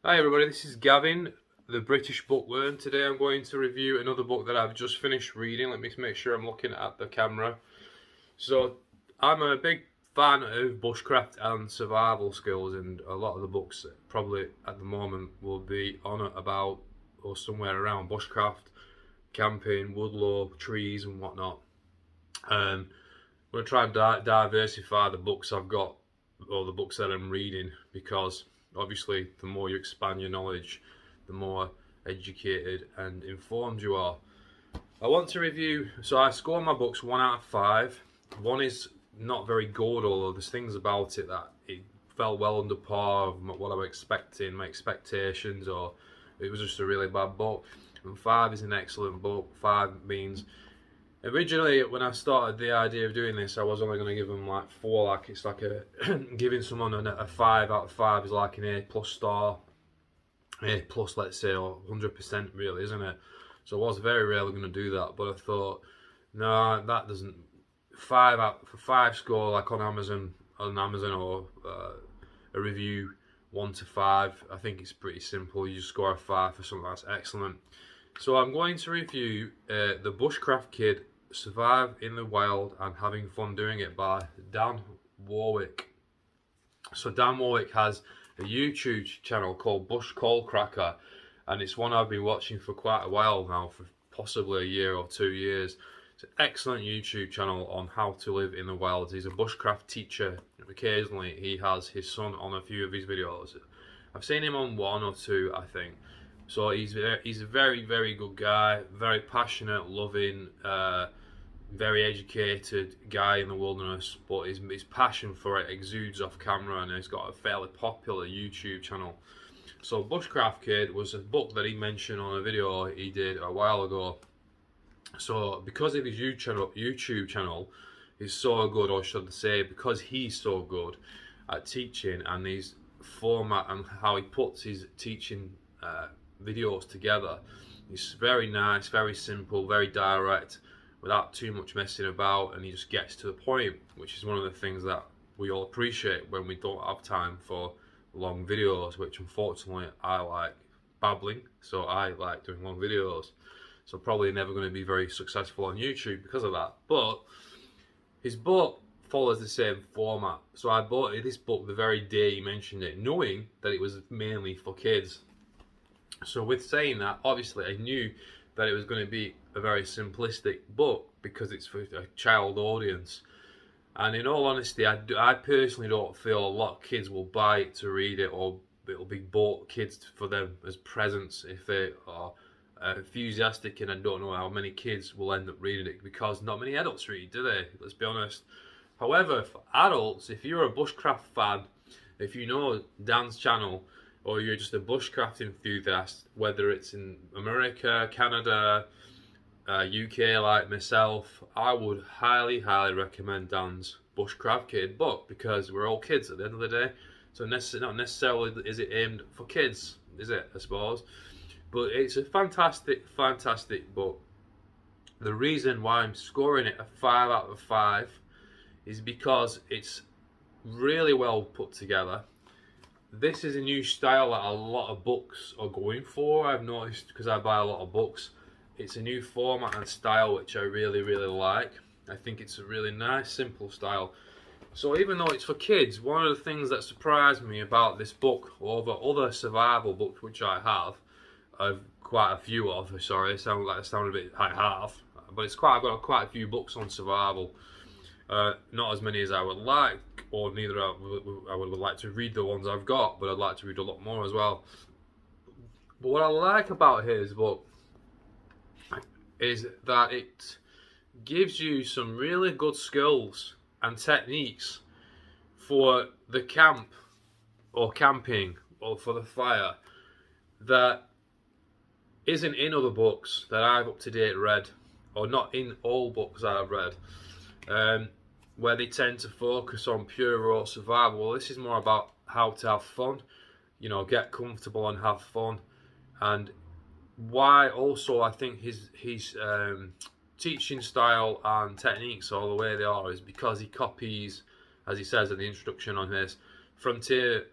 Hi everybody, this is Gavin, the British bookworm. Today I'm going to review another book that I've just finished reading. Let me make sure I'm looking at the camera. So, I'm a big fan of bushcraft and survival skills, and a lot of the books probably at the moment will be on about or somewhere around bushcraft, camping, woodlaw, trees and whatnot. I'm going to try and diversify the books I've got, or the books that I'm reading, because obviously the more you expand your knowledge, the more educated and informed you are. I want to review, so I score my books 1 out of 5. One is not very good, although there's things about it that it fell well under par of what I was expecting, my expectations, or it was just a really bad book. And 5 is an excellent book. 5 means originally, when I started the idea of doing this, I was only going to give them like 4. Like it's like a giving someone a 5 out of 5 is like an A plus star, A plus, let's say, or 100% really, isn't it? So I was very rarely going to do that, but I thought, no, that doesn't. 5 score like on Amazon, or a review 1 to 5. I think it's pretty simple. You just score a 5 for something that's excellent. So I'm going to review the Bushcraft Kid, Survive in the Wild and Having Fun Doing It by Dan Wowak. So Dan Wowak has a YouTube channel called Bush Coal Cracker, and it's one I've been watching for quite a while now, for possibly a year or 2 years. It's an excellent YouTube channel on how to live in the wild. He's a bushcraft teacher. Occasionally he has his son on a few of his videos. I've seen him on 1 or 2, I think. So he's a very, very good guy, very passionate, loving, very educated guy in the wilderness, but his passion for it exudes off camera, and he's got a fairly popular YouTube channel. So Bushcraft Kid was a book that he mentioned on a video he did a while ago. So because of his YouTube channel is so good, or should I say because he's so good at teaching, and his format and how he puts his teaching videos together, it's very nice, very simple, very direct, without too much messing about, and he just gets to the point, which is one of the things that we all appreciate when we don't have time for long videos, which unfortunately I like babbling, so I like doing long videos. So probably never going to be very successful on YouTube because of that. But his book follows the same format. So I bought this book the very day he mentioned it, knowing that it was mainly for kids. So with saying that, obviously I knew that it was going to be a very simplistic book because it's for a child audience. And in all honesty, I personally don't feel a lot of kids will buy it to read it, or it'll be bought kids for them as presents if they are enthusiastic, and I don't know how many kids will end up reading it, because not many adults read, do they? Let's be honest. However, for adults, if you're a bushcraft fan, if you know Dan's channel, or you're just a bushcraft enthusiast, whether it's in America, Canada, UK like myself, I would highly, highly recommend Dan's Bushcraft Kid book, because we're all kids at the end of the day. So not necessarily is it aimed for kids, is it, I suppose? But it's a fantastic, fantastic book. The reason why I'm scoring it a 5 out of 5 is because it's really well put together. This is a new style that a lot of books are going for, I've noticed, because I buy a lot of books. It's a new format and style which I really, really like. I think it's a really nice, simple style. So even though it's for kids, one of the things that surprised me about this book over other survival books which I have quite a few of, sorry, it sounded like I sounded a bit like half, but I've got quite a few books on survival. Not as many as I would like, or neither I would like to read the ones I've got, but I'd like to read a lot more as well. But what I like about his book is that it gives you some really good skills and techniques for the camp, or camping, or for the fire, that isn't in other books that I've up to date read, or not in all books that I've read, where they tend to focus on pure raw survival. Well, this is more about how to have fun, you know, get comfortable and have fun. And why also I think his teaching style and techniques are the way they are is because he copies, as he says in the introduction on his, frontier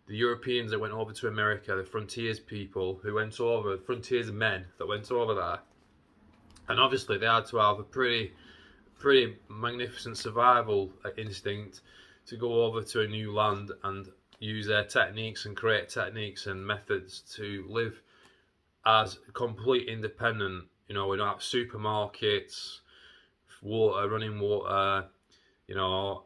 the Europeans that went over to America, the frontiers people who went over, frontiers men that went over there, and obviously they had to have a pretty magnificent survival instinct to go over to a new land and use their techniques and create techniques and methods to live as complete independent. You know, we don't have supermarkets, water, running water, you know,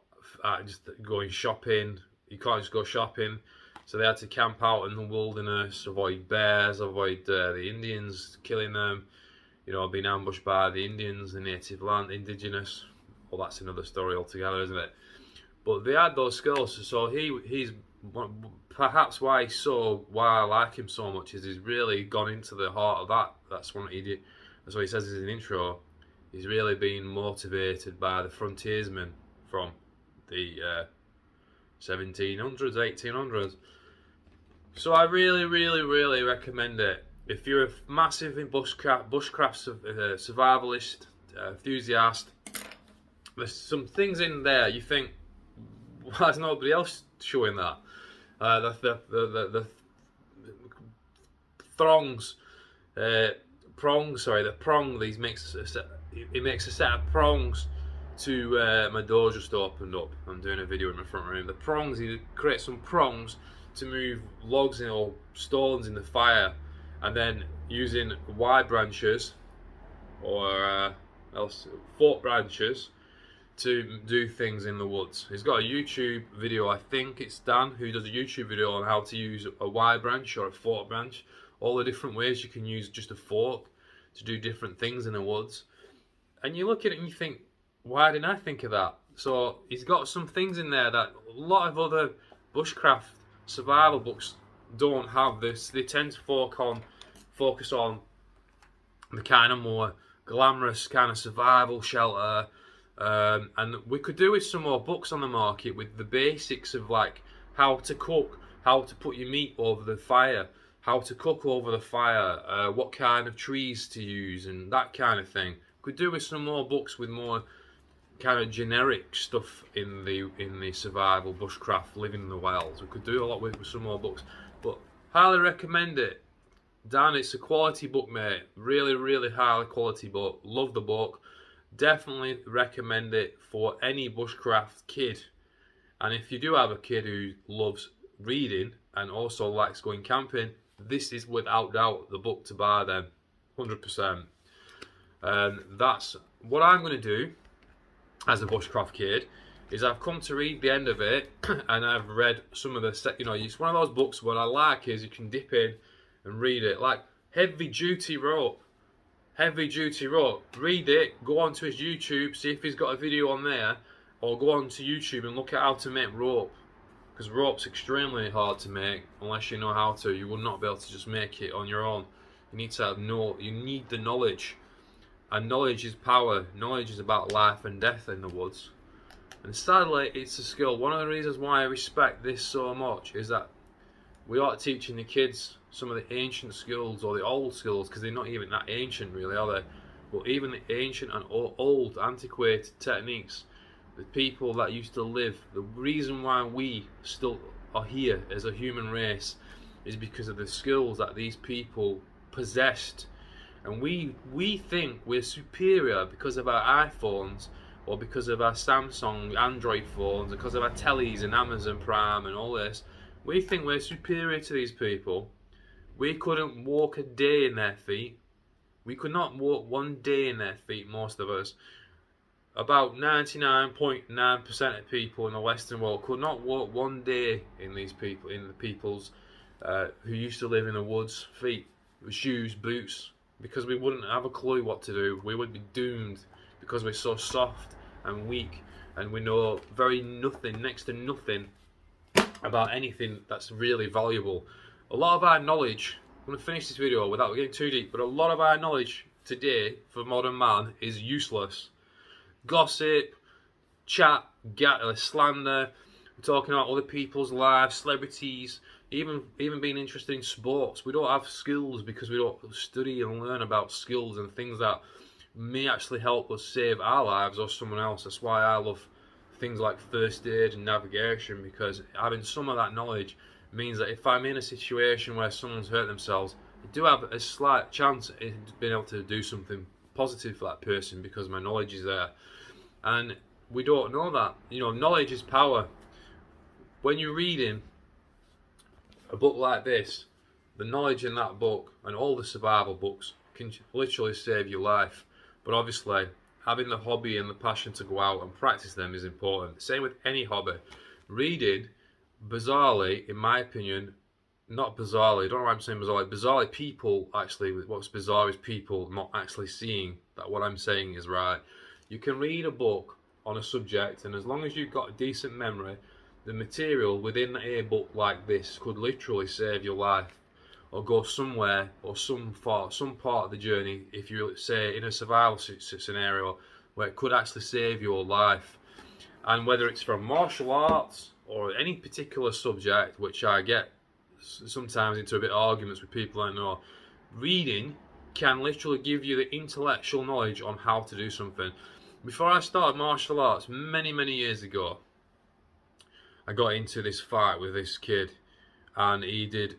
just going shopping. You can't just go shopping. So they had to camp out in the wilderness, avoid bears, avoid the Indians killing them, you know, being ambushed by the Indians, the native land, indigenous. Well, that's another story altogether, isn't it? But they had those skills. So he's perhaps why I like him so much is he's really gone into the heart of that. That's what he did. That's what he says in the intro. He's really been motivated by the frontiersmen from the 1700s, 1800s. So I really recommend it. If you're a massive bushcraft survivalist, enthusiast, there's some things in there you think, why is nobody else showing that? The prongs. He makes a set of prongs to my door just opened up. I'm doing a video in my front room. The prongs, he creates some prongs to move logs or stones in the fire, and then using wide branches or fork branches to do things in the woods. He's got a YouTube video, I think it's Dan, who does a YouTube video on how to use a wide branch or a fork branch, all the different ways you can use just a fork to do different things in the woods. And you look at it and you think, why didn't I think of that? So he's got some things in there that a lot of other bushcraft survival books don't have. This they tend to focus on the kind of more glamorous kind of survival shelter, and we could do with some more books on the market with the basics of like how to cook, how to put your meat over the fire, how to cook over the fire, what kind of trees to use and that kind of thing. Could do with some more books with more kind of generic stuff in the survival bushcraft, living in the wilds. We could do a lot with some more books, but highly recommend it. Dan, it's a quality book, mate. Really high quality book. Love the book. Definitely recommend it for any bushcraft kid. And if you do have a kid who loves reading and also likes going camping, this is without doubt the book to buy then, 100%. That's what I'm going to do as a Bushcraft Kid, is I've come to read the end of it, and I've read some of the, you know, it's one of those books what I like is you can dip in and read it, like Heavy Duty Rope, read it, go onto his YouTube, see if he's got a video on there, or go onto YouTube and look at how to make rope, because rope's extremely hard to make unless you know how to. You will not be able to just make it on your own. You need to you need the knowledge. And knowledge is power. Knowledge is about life and death in the woods. And sadly, it's a skill. One of the reasons why I respect this so much is that we are teaching the kids some of the ancient skills or the old skills, because they're not even that ancient really, are they? But even the ancient and old antiquated techniques, the people that used to live, the reason why we still are here as a human race is because of the skills that these people possessed. And we think we're superior because of our iPhones or because of our Samsung Android phones, because of our tellies and Amazon Prime and all this. We think we're superior to these people. We couldn't walk a day in their feet. We could not walk one day in their feet, most of us. About 99.9% of people in the Western world could not walk one day in these people, in the peoples who used to live in the woods, feet with shoes, boots, because we wouldn't have a clue what to do. We would be doomed because we're so soft and weak, and we know next to nothing about anything that's really valuable. A lot of our knowledge, I'm going to finish this video without getting too deep, but a lot of our knowledge today for modern man is useless. Gossip, chat, slander, we're talking about other people's lives, celebrities, even being interested in sports. We don't have skills because we don't study and learn about skills and things that may actually help us save our lives or someone else. That's why I love things like first aid and navigation, because having some of that knowledge means that if I'm in a situation where someone's hurt themselves, I do have a slight chance of being able to do something positive for that person because my knowledge is there. And we don't know that. You know, knowledge is power. When you're reading a book like this, the knowledge in that book and all the survival books can literally save your life. But obviously, having the hobby and the passion to go out and practice them is important. Same with any hobby. Reading, bizarrely, in my opinion, not bizarrely, I don't know why I'm saying bizarrely, bizarrely people actually, what's bizarre is people not actually seeing that what I'm saying is right. You can read a book on a subject, and as long as you've got a decent memory, the material within a book like this could literally save your life, or go somewhere, or some part of the journey, if you're, say, in a survival scenario, where it could actually save your life. And whether it's from martial arts, or any particular subject, which I get sometimes into a bit of arguments with people I know, reading can literally give you the intellectual knowledge on how to do something. Before I started martial arts, many years ago, I got into this fight with this kid, and he did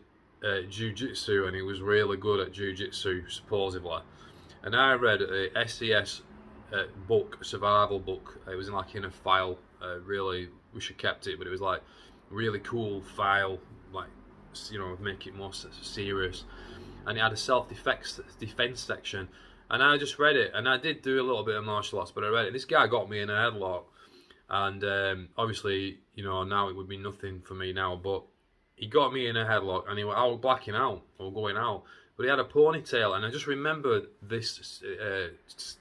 jiu-jitsu, and he was really good at jiu-jitsu, supposedly. And I read a SES book, a survival book. It was like in a file. Really, wish I kept it, but it was like really cool file, like, you know, make it more serious. And it had a self-defense section. And I just read it, and I did do a little bit of martial arts, but I read it. This guy got me in a headlock, and obviously, you know, now it would be nothing for me now, but he got me in a headlock, and I was blacking out, or going out, but he had a ponytail, and I just remembered this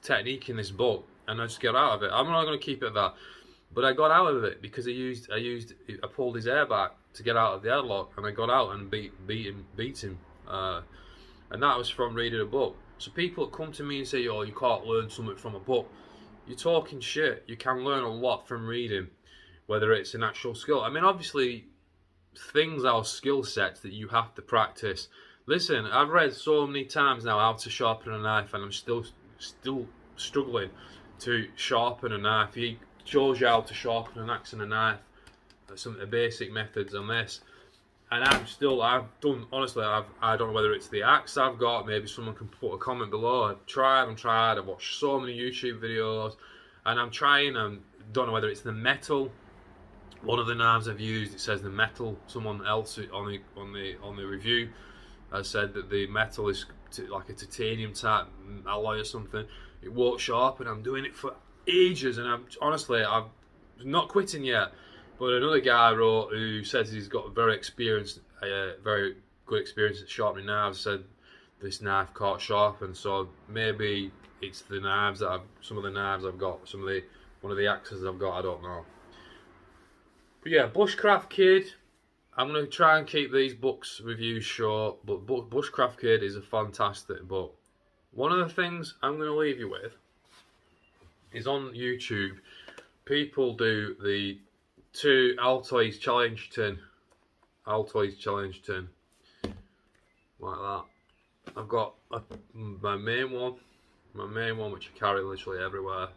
technique in this book, and I just got out of it. I'm not going to keep it at that, but I got out of it because I pulled his hair back to get out of the headlock, and I got out and beat him, and that was from reading a book. So people come to me and say, "Oh, you can't learn something from a book." You're talking shit. You can learn a lot from reading, whether it's an actual skill. I mean, obviously, things are skill sets that you have to practice. Listen, I've read so many times now how to sharpen a knife, and I'm still struggling to sharpen a knife. He shows you how to sharpen an axe and a knife, some of the basic methods on this. And I don't know whether it's the axe I've got, maybe someone can put a comment below. I've tried, I've watched so many YouTube videos, and I'm trying, I don't know whether it's the metal. One of the knives I've used, it says the metal. Someone else on the review has said that the metal is like a titanium type alloy or something. It won't sharpen. I'm doing it for ages, and I'm not quitting yet. But another guy wrote who says he's got very good experience at sharpening knives, said this knife can't sharpen. So maybe it's the knives that some of the knives I've got, one of the axes I've got, I don't know. But yeah, Bushcraft Kid. I'm going to try and keep these books reviews short, but Bushcraft Kid is a fantastic book. One of the things I'm going to leave you with is on YouTube, people do the 2 Altoids challenge tin, like that. I've got my main one which I carry literally everywhere.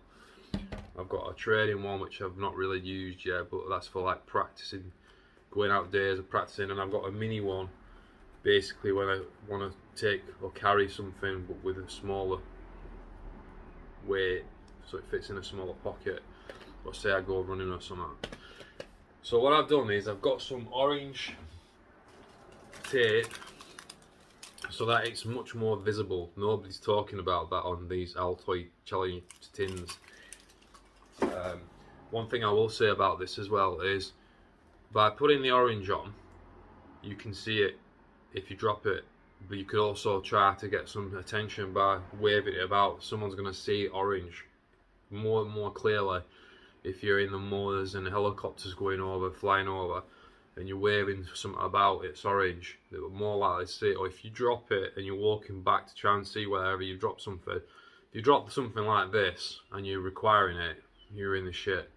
I've got a training one which I've not really used yet, but that's for like practicing, going out days and practicing. And I've got a mini one, basically when I want to take or carry something but with a smaller weight, so it fits in a smaller pocket. Or say I go running or something. So what I've done is I've got some orange tape so that it's much more visible. Nobody's talking about that on these Altoid challenge tins. One thing I will say about this as well is by putting the orange on, you can see it if you drop it, but you could also try to get some attention by waving it about. Someone's going to see orange more and more clearly. If you're in the motors and the helicopters going over, flying over, and you're waving something about it's orange, they were more likely to see it. Or if you drop it and you're walking back to try and see wherever you drop something, if you drop something like this and you're requiring it, you're in the shit.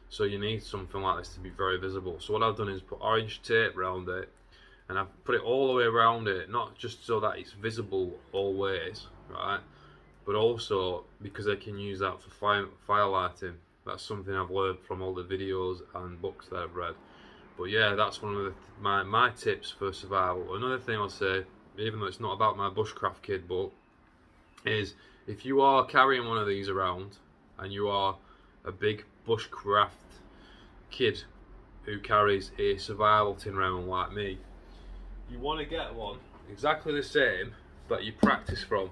So you need something like this to be very visible. So what I've done is put orange tape around it, and I've put it all the way around it, not just so that it's visible always, right, but also because I can use that for firelighting. That's something I've learned from all the videos and books that I've read. But yeah, that's one of my tips for survival. Another thing I'll say, even though it's not about my Bushcraft Kid book, is if you are carrying one of these around and you are a big Bushcraft kid who carries a survival tin around like me, you want to get one exactly the same that you practice from,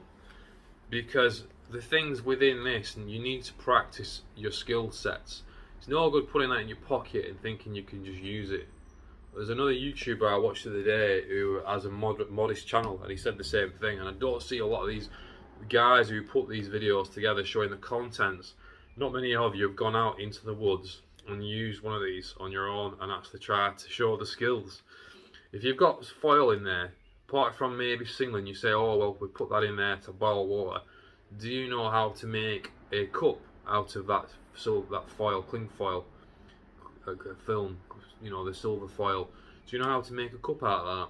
because the things within this, and you need to practice your skill sets. It's no good putting that in your pocket and thinking you can just use it. There's another YouTuber I watched the other day who has a modest channel, and he said the same thing. And I don't see a lot of these guys who put these videos together showing the contents. Not many of you have gone out into the woods and used one of these on your own and actually tried to show the skills. If you've got foil in there, apart from maybe singling, you say, oh well, we put that in there to boil water. Do you know how to make a cup out of that? So that foil, cling foil, film, you know, the silver foil. Do you know how to make a cup out of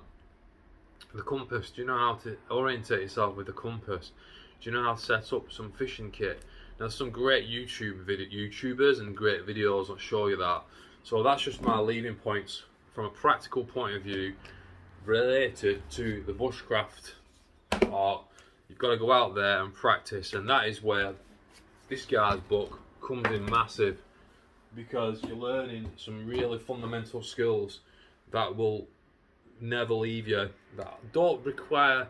that? The compass, do you know how to orientate yourself with the compass? Do you know how to set up some fishing kit? Now, there's some great YouTubers and great videos that show you that. So that's just my leading points from a practical point of view related to the bushcraft art. You've got to go out there and practice, and that is where this guy's book comes in massive, because you're learning some really fundamental skills that will never leave you, that don't require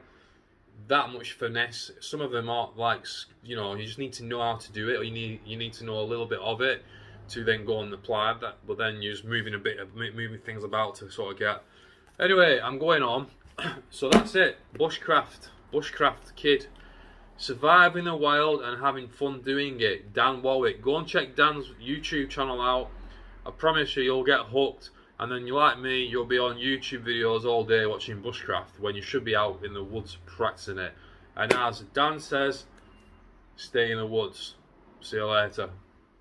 that much finesse. Some of them are like, you know, you just need to know how to do it, or you need to know a little bit of it to then go and apply that, but then you're just moving things about to sort of get. Anyway, I'm going on. So that's it. Bushcraft Kid. Surviving the wild and having fun doing it. Dan Wowak. Go and check Dan's YouTube channel out. I promise you, you'll get hooked. And then, you like me, you'll be on YouTube videos all day watching bushcraft when you should be out in the woods practicing it. And as Dan says, stay in the woods. See you later.